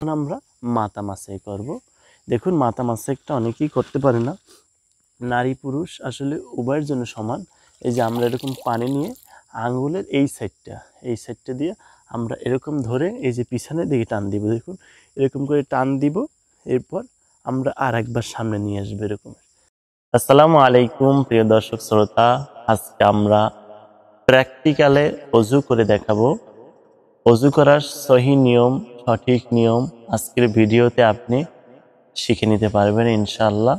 এখন আমরা মাথা মাসাজ করব। দেখুন মাথা মাসাজটা অনেকেই করতে পারে না, নারী পুরুষ আসলে উভয়ের জন্য সমান। এই যে আমরা এরকম পানি নিয়ে আঙ্গুলের এই সাইডটা দিয়ে আমরা এরকম ধরে এই যে পিছনের দিকে টান দিব। দেখুন এরকম করে টান দিব, এরপর আমরা আর একবার সামনে নিয়ে আসবো এরকম। আসসালামু আলাইকুম প্রিয় দর্শক শ্রোতা, আজকে আমরা প্র্যাকটিক্যালে অজু করে দেখাবো। অজু করার সহি নিয়ম, সঠিক নিয়ম আজকের ভিডিওতে আপনি শিখে নিতে পারবেন ইনশাআল্লাহ।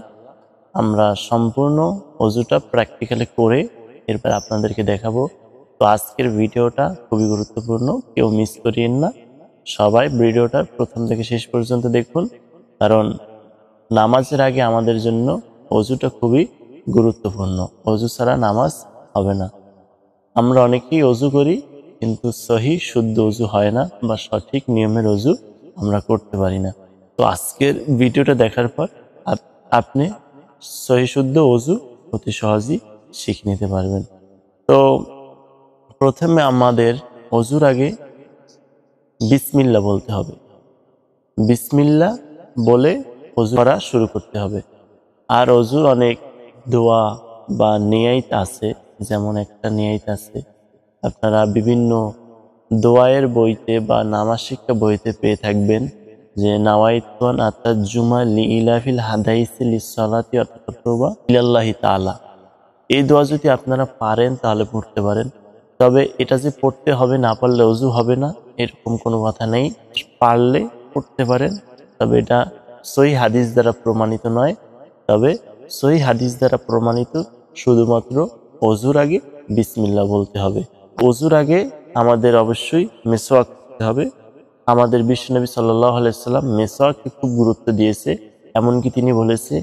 আমরা সম্পূর্ণ অজুটা প্র্যাকটিক্যালি করে এরপর আপনাদেরকে দেখাবো। তো আজকের ভিডিওটা খুবই গুরুত্বপূর্ণ, কেউ মিস করিয়েন না। সবাই ভিডিওটা প্রথম থেকে শেষ পর্যন্ত দেখুন, কারণ নামাজের আগে আমাদের জন্য অজুটা খুবই গুরুত্বপূর্ণ। অজু ছাড়া নামাজ হবে না। আমরা অনেকেই অজু করি কিন্তু সহি শুদ্ধ অজু হয় না বা সঠিক নিয়মের অজু আমরা করতে পারি না। তো আজকের ভিডিওটা দেখার পর আপনি সহি শুদ্ধ অজু অতি সহজেই শিখে নিতে পারবেন। তো প্রথমে আমাদের অজুর আগে বিসমিল্লাহ বলতে হবে। বিসমিল্লাহ বলে অজু করা শুরু করতে হবে। আর অজুর অনেক দোয়া বা নিয়াত আছে, যেমন একটা নিয়াত আছে আপনারা বিভিন্ন দোয়ায়ের বইতে বা নামাজ শিক্ষা বইতে পেয়ে থাকবেন, যে নাওয়াইতুন আতাজুমা লিইলাফিল হাদাইসি লিসসালাতি ওয়া তাকাররুবা ইলাল্লাহি তাআলা। এই দোয়া যদি আপনারা পারেন তাহলে পড়তে পারেন। তবে এটা যে পড়তে হবে, না পারলে অজু হবে না এরকম কোনো কথা নেই। পারলে পড়তে পারেন, তবে এটা সহিহ হাদিস দ্বারা প্রমাণিত নয়। তবে সহিহ হাদিস দ্বারা প্রমাণিত শুধুমাত্র অজুর আগে বিসমিল্লাহ বলতে হবে। অজুর আগে আমাদের অবশ্যই মেসওয়াক করতে হবে। আমাদের বিশ্বনবী সাল্লাল্লাহু আলাইহি সাল্লাম মেসওয়াককে খুব গুরুত্ব দিয়েছে। এমনকি তিনি বলেছে,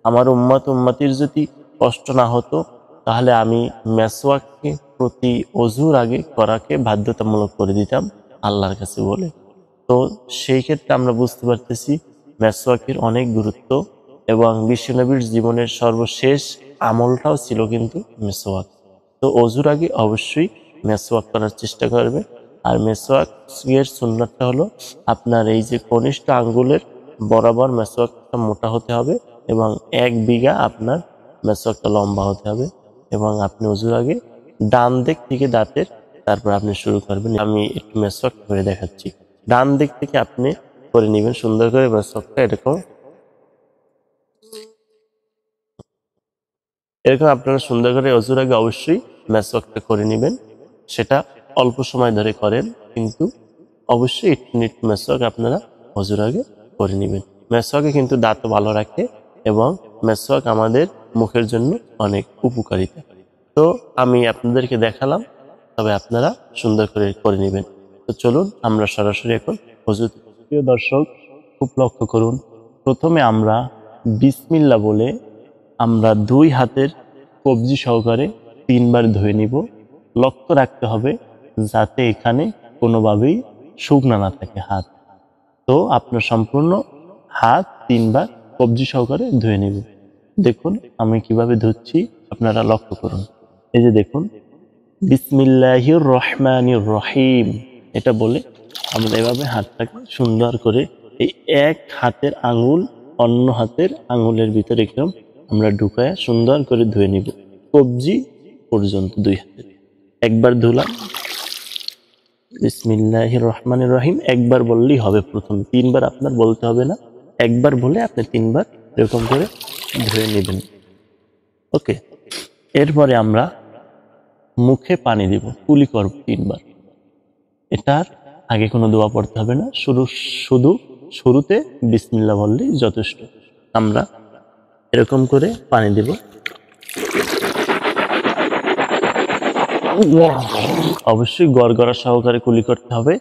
আমার উম্মতির যদি কষ্ট না হতো তাহলে আমি মেসওয়াককে প্রতি অজুর আগে করাকে বাধ্যতামূলক করে দিতাম আল্লাহর কাছে বলে। তো সেই ক্ষেত্রে আমরা বুঝতে পারতেছি মেসওয়াকের অনেক গুরুত্ব, এবং বিশ্বনবীর জীবনের সর্বশেষ আমলটাও ছিল কিন্তু মেসওয়াক। তো অজুর আগে অবশ্যই মেসওয়াক করার চেষ্টা করবে। আর মেসওয়াকের সুন্নাতটা হলো আপনার এই যে কনিষ্ঠ আঙ্গুলের বরাবর মেসওয়াকটা মোটা হতে হবে, এবং 1 বিঘা আপনার মেসওয়াকটা লম্বা হতে হবে। এবং আপনি অজুর আগে ডান দিক থেকে দাঁতের তারপর আপনি শুরু করবেন। আমি একটু মেসওয়াক করে দেখাচ্ছি। ডান দিক থেকে আপনি করে নেবেন সুন্দর করে মেসওয়াকটা, এরকম আপনারা সুন্দর করে অজুর আগে অবশ্যই মেসওয়াকটা করে নেবেন। সেটা অল্প সময় ধরে করেন, কিন্তু অবশ্যই একটু মেসওয়াক আপনারা অজুর আগে করে নেবেন। মেসওয়াকে কিন্তু দাঁতও ভালো রাখে, এবং মেসওয়াক আমাদের মুখের জন্য অনেক উপকারিতা। তো আমি আপনাদেরকে দেখালাম, তবে আপনারা সুন্দর করে নেবেন। তো চলুন আমরা সরাসরি এখন অজু। প্রিয় দর্শক, খুব লক্ষ্য করুন, প্রথমে আমরা বিসমিল্লাহ বলে আমরা 2 হাতের কবজি সহকারে 3 বার ধুয়ে নিব। লক্ষ্য রাখতে হবে যাতে এখানে কোনোভাবেই শুকনা না থাকে হাত। তো আপনার সম্পূর্ণ হাত 3 বার কবজি সহকারে ধুয়ে নিব। দেখুন আমি কিভাবে ধুচ্ছি, আপনারা লক্ষ্য করুন। এই যে দেখুন, বিসমিল্লাহির রহমানির রহিম এটা বলে আমরা এভাবে হাতটাকে সুন্দর করে এই এক হাতের আঙ্গুল অন্য হাতের আঙ্গুলের ভিতরে একদম আমরা ঢুকায় সুন্দর করে ধুয়ে নিব, কবজি পর্যন্ত 2 হাতে। একবার ধুলাম বিসমিল্লাহির রহমানির রহিম, একবার বললেই হবে। প্রথম 3 বার আপনার বলতে হবে না, একবার বলে আপনি 3 বার এরকম করে ধুয়ে নেবেন। ওকে, এরপরে আমরা মুখে পানি দিব, কুলি করব 3 বার। এটার আগে কোনো দোয়া পড়তে হবে না, শুধু শুরুতে বিসমিল্লাহ বললেই যথেষ্ট। আমরা এরকম করে পানি দিব। অবশ্যই গড়গড়া সহকারে কুলি করতে হবে।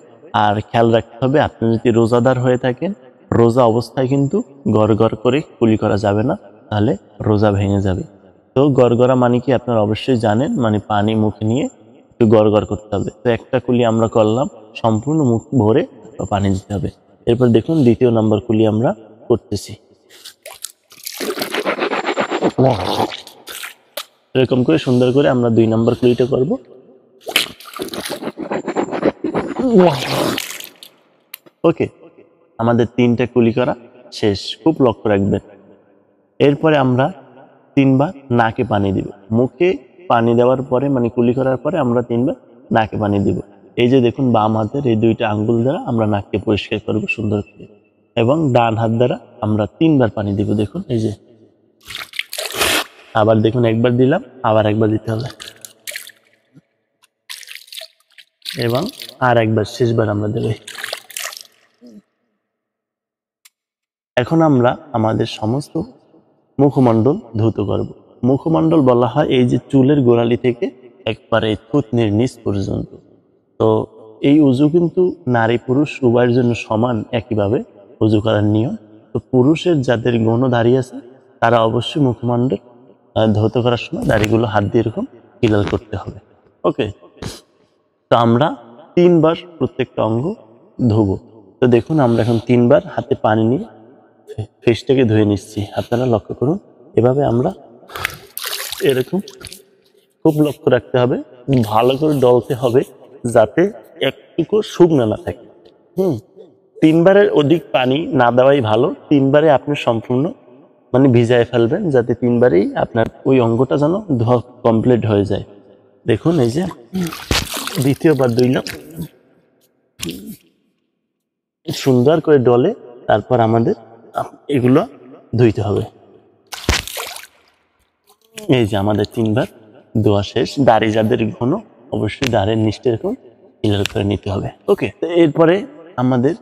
আর খেয়াল রাখতে হবে, আপনি যদি রোজাদার হয়ে থাকেন, রোজা অবস্থায় কিন্তু গড়গড় করে কুলি করা যাবে না, তাহলে রোজা ভেঙে যাবে। তো গড়গড়া মানে কি আপনারা অবশ্যই জানেন, মানে পানি মুখে নিয়ে একটু গড়গড় করতে হবে। তো একটা কুলি আমরা করলাম, সম্পূর্ণ মুখ ভরে পানি দিতে হবে। এরপর দেখুন 2য় নাম্বার কুলি আমরা করতেছি। এরকম করে সুন্দর করে আমরা 2 নাম্বার কুলিটা করব। ওকে, আমাদের 3টা কুলি করা শেষ, খুব লক্ষ্য রাখবেন। এরপরে আমরা 3বার নাকে পানি দিব। মুখে পানি দেওয়ার পরে মানে কুলি করার পরে আমরা 3বার নাকে পানি দিব। এই যে দেখুন বাম হাতের এই 2টা আঙ্গুল দ্বারা আমরা নাককে পরিষ্কার করব সুন্দর করে, এবং ডান হাত দ্বারা আমরা 3বার পানি দিব। দেখুন এই যে, আবার দেখুন একবার দিলাম, আবার একবার দিতে হবে, এবং আর একবার শেষবার আমরা দেব। এখন আমরা আমাদের সমস্ত মুখমণ্ডল ধৌত করব। মুখমণ্ডল বলা হয় এই যে চুলের গোড়ালি থেকে একবারে থুতনির নিচ পর্যন্ত। তো এই উজু কিন্তু নারী পুরুষ উভয়ের জন্য সমান একইভাবে উজু করার নিয়ম। তো পুরুষের যাদের গৌণ দাড়ি আছে তারা অবশ্যই মুখমণ্ডল ধৌত করার সময় দাড়িগুলো হাত দিয়ে এরকম হিলাল করতে হবে। ওকে, তো আমরা 3বার প্রত্যেকটা অঙ্গ ধোবো। তো দেখুন আমরা এখন 3বার হাতে পানি নিয়ে ফেসটাকে ধুয়ে নিচ্ছি। আপনারা লক্ষ্য করুন, এভাবে আমরা এরকম খুব লক্ষ্য রাখতে হবে, ভালো করে ডলতে হবে যাতে একটুকু শুকনো না থাকে। 3বারের অধিক পানি না দেওয়াই ভালো। 3বারে আপনি সম্পূর্ণ মানে ভিজায় ফেলবেন, যাতে 3বারেই আপনার ওই অঙ্গটা যেন ধোয়া কমপ্লিট হয়ে যায়। দেখুন এই যে দ্বিতীয়বার ধুইলাম, সুন্দর করে ডলে তারপর আমাদের এগুলো ধুইতে হবে। এই যে আমাদের 3বার ধোয়া শেষ। দাড়ি যাদের ঘন অবশ্যই দাড়ির নিচটা এরকম হিলাল করে নিতে হবে। ওকে, এরপরে আমাদের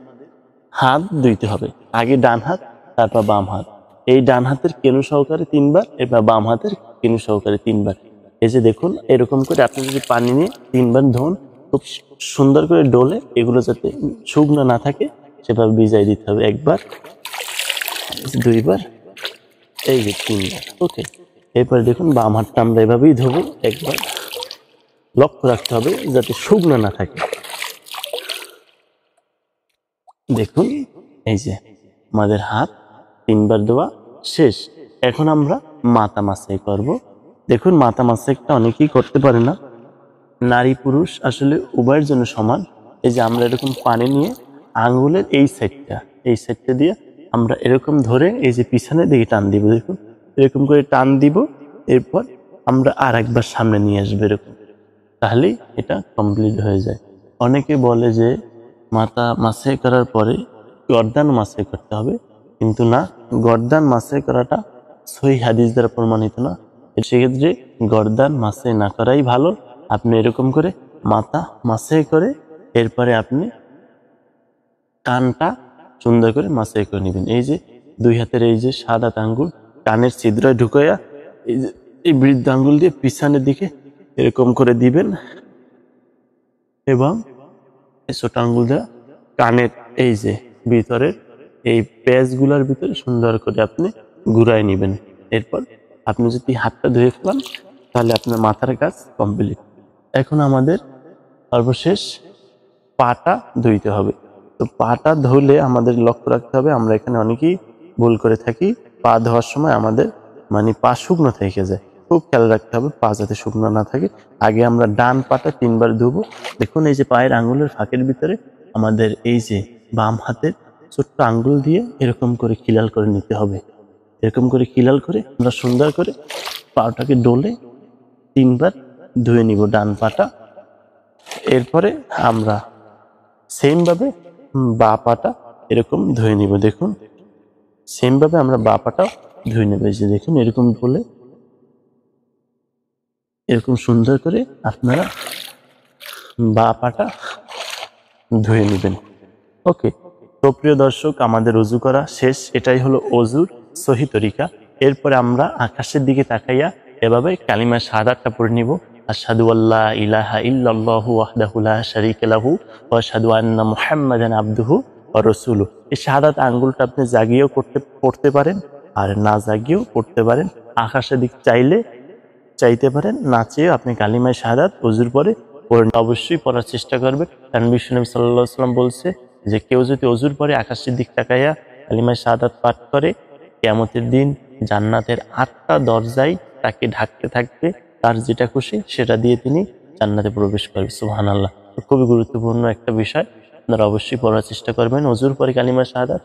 হাত ধুইতে হবে। আগে ডান হাত, তারপর বাম হাত। এই ডান হাতের কেনু সহকারে 3বার, এবার বাম হাতের কেনু সহকারে 3বার। এই যে দেখুন এরকম করে আপনি যদি পানি নিয়ে 3বার ধোন, খুব সুন্দর করে ডলে এগুলো যাতে শুকনো না থাকে সেভাবে ভিজাই দিতে হবে। 1বার, 2বার, এই যে 3বার। ওকে, এরপরে দেখুন বাম হাতটা আমরা এভাবেই ধোবো। 1বার, লক্ষ্য রাখতে হবে যাতে শুকনো না থাকে। দেখুন এই যে আমাদের হাত 3বার ধোয়া শেষ। এখন আমরা মাথা মাসাই করব। দেখুন মাথা মাসাইটা অনেকেই করতে পারে না, নারী পুরুষ আসলে উভয়ের জন্য সমান। এই যে আমরা এরকম পানি নিয়ে আঙ্গুলের এই সাইডটা দিয়ে আমরা এরকম ধরে এই যে পিছনের দিকে টান দিব। দেখুন এরকম করে টান দিব, এরপর আমরা আর একবার সামনে নিয়ে আসবো এরকম, তাহলেই এটা কমপ্লিট হয়ে যায়। অনেকে বলে যে মাথা মাসাই করার পরে গর্দান মাসাই করতে হবে, কিন্তু না, গর্দান মাসাই করাটা সহিহ হাদিস দ্বারা প্রমাণিত না। সেক্ষেত্রে গর্দান মাসাই না করাই ভালো। আপনি এরকম করে মাথা মাসাই করে এরপরে আপনি কানটা সুন্দর করে মাসাই করে নেবেন। এই যে 2 হাতের এই যে 7 হাত আঙ্গুল কানের ছিদ্রে ঢুকাইয়া এই যে এই বৃদ্ধ আঙ্গুল দিয়ে পিছনের দিকে এরকম করে দিবেন, এবং এই ছোট আঙ্গুল দিয়ে কানের এই যে ভিতরে এই পেঁচগুলার ভিতরে সুন্দর করে আপনি ঘুরাই নেবেন। এরপর আপনি যদি হাতটা ধুয়ে ফেলান তাহলে আপনার মাথার কাজ কমপ্লিট। এখন আমাদের সর্বশেষ পাটা ধুইতে হবে। তো পাটা ধুলে আমাদের লক্ষ্য রাখতে হবে, আমরা এখানে অনেকেই ভুল করে থাকি, পা ধোয়ার সময় আমাদের মানে পা শুকনো থেকে যায়। খুব খেয়াল রাখতে হবে পা যাতে শুকনো না থাকে। আগে আমরা ডান পাটা 3বার ধুবো। দেখুন এই যে পায়ের আঙ্গুলের ফাঁকের ভিতরে আমাদের এই যে বাম হাতের ছোট্ট আঙ্গুল দিয়ে এরকম করে খিলাল করে নিতে হবে। এরকম করে খিলাল করে আমরা সুন্দর করে পাটাকে ডলে 3বার ধুয়ে নিব ডান পাটা। এরপরে আমরা সেম ভাবে বা পাটা এরকম ধুয়ে নিব। দেখুন সেম ভাবে আমরা বা পাটা ধুয়ে নেব। এই যে দেখুন এরকম বলে এরকম সুন্দর করে আপনারা বা পাটা ধুয়ে নেবেন। ওকে, তো প্রিয় দর্শক আমাদের ওযু করা শেষ। এটাই হলো ওযুর সহি তরিকা। এরপরে আমরা আকাশের দিকে তাকাইয়া এভাবে কালিমা শাহাদাতটা পড়ে নিব। আশহাদু আল্লা ইলাহা ইল্লাল্লাহু ওয়াহদাহু লা শারীকা লাহু ওয়া আশহাদু আন্না মুহাম্মাদান আবদুহু ওয়া রাসূলুহু। এই শাহাদাত আঙ্গুলটা আপনি জাগিয়েও পড়তে পারেন, আর না জাগিয়েও পড়তে পারেন। আকাশের দিক চাইতে পারেন, না চেয়েও আপনি কালিমা শাহাদাত ওযুর পরে অবশ্যই পড়ার চেষ্টা করবেন। কারণ বিশ্বনবী সাল্লাল্লাহু আলাইহি ওয়াসাল্লাম বলছে যে কেউ যদি ওযুর পরে আকাশের দিক তাকাইয়া কালিমা শাহাদাত পাঠ করে, কিয়ামতের দিন জান্নাতের 8টা দরজায় তাকে ঢাকতে থাকবে, তার যেটা খুশি সেটা দিয়ে তিনি জান্নাতে প্রবেশ করবে। সুবহানাল্লাহ। খুবই গুরুত্বপূর্ণ একটা বিষয়। আপনারা অবশ্যই পড়ার চেষ্টা করবেন ওযুর পরে কালিমা শাহাদাত।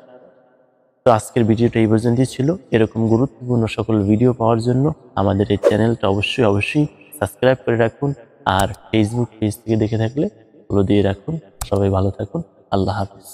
তো আজকের ভিডিওটা এই পর্যন্তই ছিল। এরকম গুরুত্বপূর্ণ সকল ভিডিও পাওয়ার জন্য আমাদের এই চ্যানেলটা অবশ্যই সাবস্ক্রাইব করে রাখুন। আর ফেসবুক পেজ থেকে দেখে থাকলে ফলো দিয়ে রাখুন। সবাই ভালো থাকুন। আল্লাহ হাফেজ।